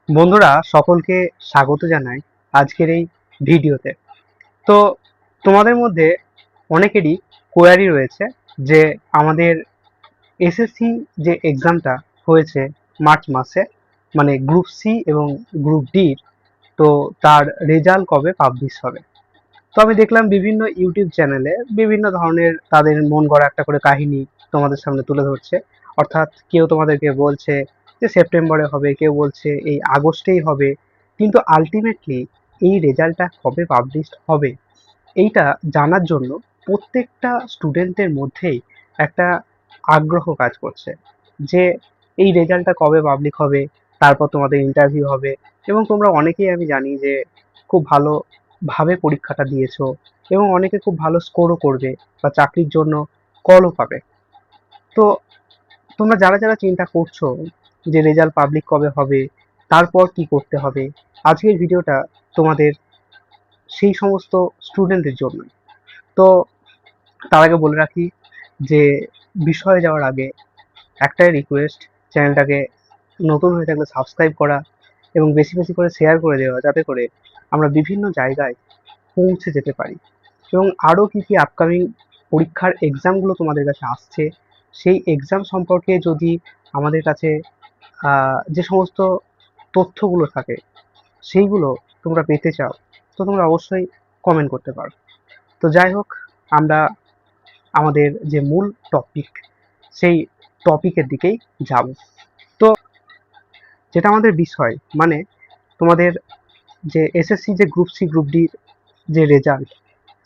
বন্ধুরা সকলকে স্বাগত জানাই আজকের এই ভিডিওতে। তো তোমাদের মধ্যে অনেকেরই কোয়ারি রয়েছে যে আমাদের এসএসসি যে এক্সামটা হয়েছে মার্চ মাসে, মানে গ্রুপ সি এবং গ্রুপ ডির, তো তার রেজাল্ট কবে পাবলিশ হবে। তো আমি দেখলাম বিভিন্ন ইউটিউব চ্যানেলে বিভিন্ন ধরনের তাদের মন গড়া একটা করে কাহিনী তোমাদের সামনে তুলে ধরছে। অর্থাৎ কেউ তোমাদেরকে বলছে যে সেপ্টেম্বরে হবে, কেউ বলছে এই আগস্টেই হবে, কিন্তু আলটিমেটলি এই রেজাল্টটা কবে পাবলিশড হবে এইটা জানার জন্য প্রত্যেকটা স্টুডেন্টের মধ্যেই একটা আগ্রহ কাজ করছে যে এই রেজাল্টটা কবে পাবলিক হবে, তারপর তোমাদের ইন্টারভিউ হবে। এবং তোমরা অনেকেই, আমি জানি যে খুব ভালোভাবে পরীক্ষাটা দিয়েছো এবং অনেকে খুব ভালো স্কোরও করবে বা চাকরির জন্য কলও পাবে। তো তোমরা যারা যারা চিন্তা করছো যে রেজাল্ট পাবলিক কবে হবে, তারপর কি করতে হবে, আজকের ভিডিওটা তোমাদের সেই সমস্ত স্টুডেন্টদের জন্য। তো তার আগে বলে রাখি যে বিষয়ে যাওয়ার আগে একটাই রিকোয়েস্ট, চ্যানেলটাকে নতুন হয়ে থাকলে সাবস্ক্রাইব করা এবং বেশি বেশি করে শেয়ার করে দেওয়া, যাতে করে আমরা বিভিন্ন জায়গায় পৌঁছে যেতে পারি। এবং আরও কী কী আপকামিং পরীক্ষার এক্সামগুলো তোমাদের কাছে আসছে, সেই এক্সাম সম্পর্কে যদি আমাদের কাছে যে সমস্ত তথ্যগুলো থাকে সেইগুলো তোমরা পেতে চাও, তো তোমরা অবশ্যই কমেন্ট করতে পারো। তো যাই হোক, আমরা আমাদের যে মূল টপিক, সেই টপিকের দিকেই যাব। তো যেটা আমাদের বিষয়, মানে তোমাদের যে এসএসসি যে গ্রুপ সি গ্রুপ ডির যে রেজাল্ট,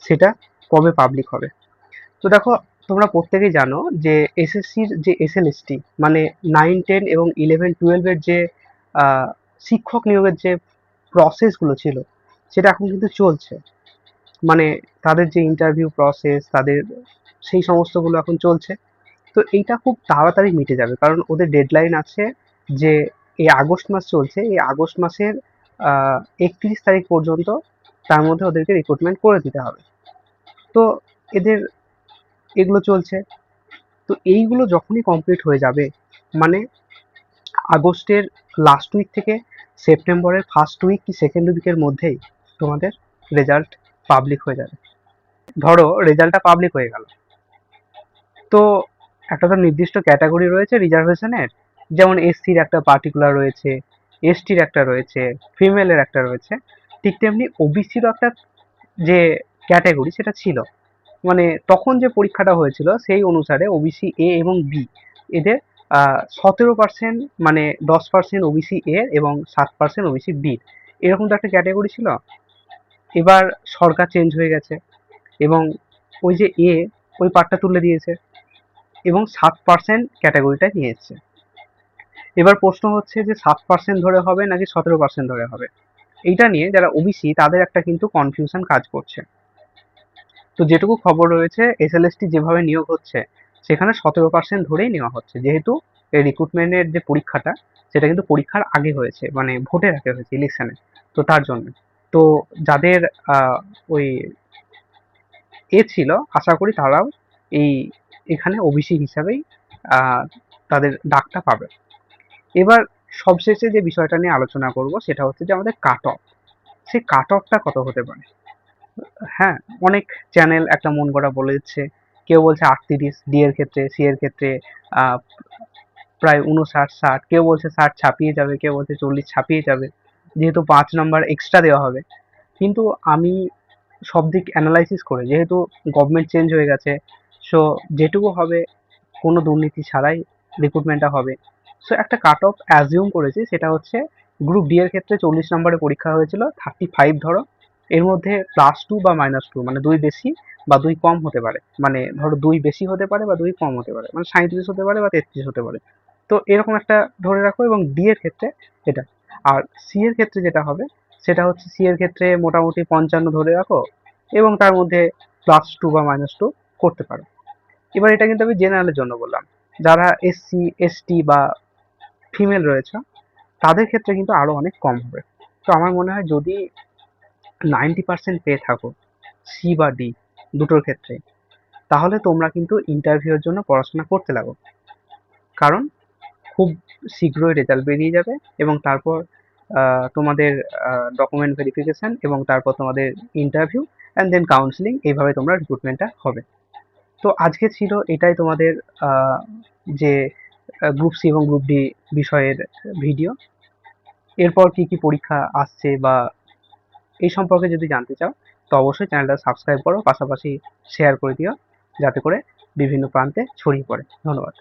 সেটা কবে পাবলিক হবে। তো দেখো, তোমরা প্রত্যেকেই জানো যে এসএসসির যে এসএলএসটি, মানে 9, 10 এবং 11, 12-এর যে শিক্ষক নিয়োগের যে প্রসেসগুলো ছিল, সেটা এখন কিন্তু চলছে। মানে তাদের যে ইন্টারভিউ প্রসেস, তাদের সেই সমস্তগুলো এখন চলছে। তো এইটা খুব তাড়াতাড়ি মিটে যাবে, কারণ ওদের ডেডলাইন আছে যে এই আগস্ট মাস চলছে, এই আগস্ট মাসের 31 তারিখ পর্যন্ত তার মধ্যে ওদেরকে রিক্রুটমেন্ট করে দিতে হবে। তো এদের এগুলো চলছে। তো এইগুলো যখনই কমপ্লিট হয়ে যাবে, মানে আগস্টের লাস্ট উইক থেকে সেপ্টেম্বরের ফার্স্ট উইক কি সেকেন্ড উইকের মধ্যেই তোমাদের রেজাল্ট পাবলিক হয়ে যাবে। ধরো রেজাল্টটা পাবলিক হয়ে গেল, তো একটা তো নির্দিষ্ট ক্যাটাগরি রয়েছে রিজার্ভেশনের, যেমন এসসির একটা পার্টিকুলার রয়েছে, এসটির একটা রয়েছে, ফিমেলের একটা রয়েছে। ঠিক তেমনি ওবিসিরও একটা যে ক্যাটাগরি সেটা ছিল। মানে তখন যে পরীক্ষাটা হয়েছিল সেই অনুসারে ওবিসি এ এবং বি, এদের 17%, মানে 10% ওবিসি এ এবং 7% ওবিসি বি, এরকম তো একটা ক্যাটাগরি ছিল। এবার সরকার চেঞ্জ হয়ে গেছে এবং ওই যে এ, ওই পার্টটা তুলে দিয়েছে এবং 7% ক্যাটাগরিটা নিয়ে এসছে। এবার প্রশ্ন হচ্ছে যে 7% ধরে হবে নাকি 17% ধরে হবে, এইটা নিয়ে যারা ওবিসি তাদের একটা কিন্তু কনফিউশন কাজ করছে। তো যেটুকু খবর রয়েছে, এসএলএসটি যেভাবে নিয়োগ হচ্ছে সেখানে 17% ধরেই নেওয়া হচ্ছে, যেহেতু এই রিক্রুটমেন্টের যে পরীক্ষাটা সেটা কিন্তু পরীক্ষার আগে হয়েছে, মানে ভোটের আগে হয়েছে, ইলেকশনে। তো তার জন্য তো যাদের ওই ছিল, আশা করি তারাও এই এখানে ওবিসি হিসাবেই আহ, তাদের ডাকটা পাবে। এবার সবশেষে যে বিষয়টা নিয়ে আলোচনা করব সেটা হচ্ছে যে আমাদের কাট অফ, সেই কাট অফটা কত হতে পারে। হ্যাঁ, অনেক চ্যানেল একটা মন গড়া বলে দিচ্ছে। কেউ বলছে 38 ডি এর ক্ষেত্রে, সি এর ক্ষেত্রে আহ, প্রায় 59, 60, কেউ বলছে 60 ছাপিয়ে যাবে, কেউ বলছে 40 ছাপিয়ে যাবে, যেহেতু 5 নম্বর এক্সট্রা দেওয়া হবে। কিন্তু আমি সব দিক অ্যানালাইসিস করে, যেহেতু গভর্নমেন্ট চেঞ্জ হয়ে গেছে, সো যেটুকু হবে কোনো দুর্নীতি ছাড়াই রিক্রুটমেন্টটা হবে। সো একটা কাট অফ অ্যাজিউম করেছি, সেটা হচ্ছে গ্রুপ ডি এর ক্ষেত্রে 40 নম্বরে পরীক্ষা হয়েছিল, 35 ধরো, এর মধ্যে +2 বা -2, মানে 2 বেশি বা 2 কম হতে পারে। মানে ধরো 2 বেশি হতে পারে বা 2 কম হতে পারে, মানে 37 হতে পারে বা 33 হতে পারে। তো এরকম একটা ধরে রাখো, এবং ডি এর ক্ষেত্রে এটা। আর সি এর ক্ষেত্রে যেটা হবে সেটা হচ্ছে, সি এর ক্ষেত্রে মোটামুটি 55 ধরে রাখো এবং তার মধ্যে +2 বা -2 করতে পারো। এবার এটা কিন্তু আমি জেনারেলের জন্য বললাম। যারা এসসি এসটি বা ফিমেল রয়েছে তাদের ক্ষেত্রে কিন্তু আরো অনেক কম হবে। তো আমার মনে হয় যদি 90% পেয়ে থাকো সি বা ডি দুটোর ক্ষেত্রে, তাহলে তোমরা কিন্তু ইন্টারভিউর জন্য পড়াশোনা করতে লাগো। কারণ খুব শীঘ্রই রেজাল্ট বেরিয়ে যাবে এবং তারপর তোমাদের ডকুমেন্ট ভেরিফিকেশন এবং তারপর তোমাদের ইন্টারভিউ অ্যান্ড দেন কাউন্সিলিং, এইভাবে তোমরা রিক্রুটমেন্টটা হবে। তো আজকে ছিল এটাই তোমাদের যে গ্রুপ সি এবং গ্রুপ ডি বিষয়ের ভিডিও। এরপর কি কি পরীক্ষা আসছে বা এই সম্পর্কে যদি জানতে চাও তো অবশ্যই চ্যানেলটা সাবস্ক্রাইব করো, পাশাপাশি শেয়ার করে দিও যাতে করে বিভিন্ন প্রান্তে ছড়িয়ে পড়ে। ধন্যবাদ।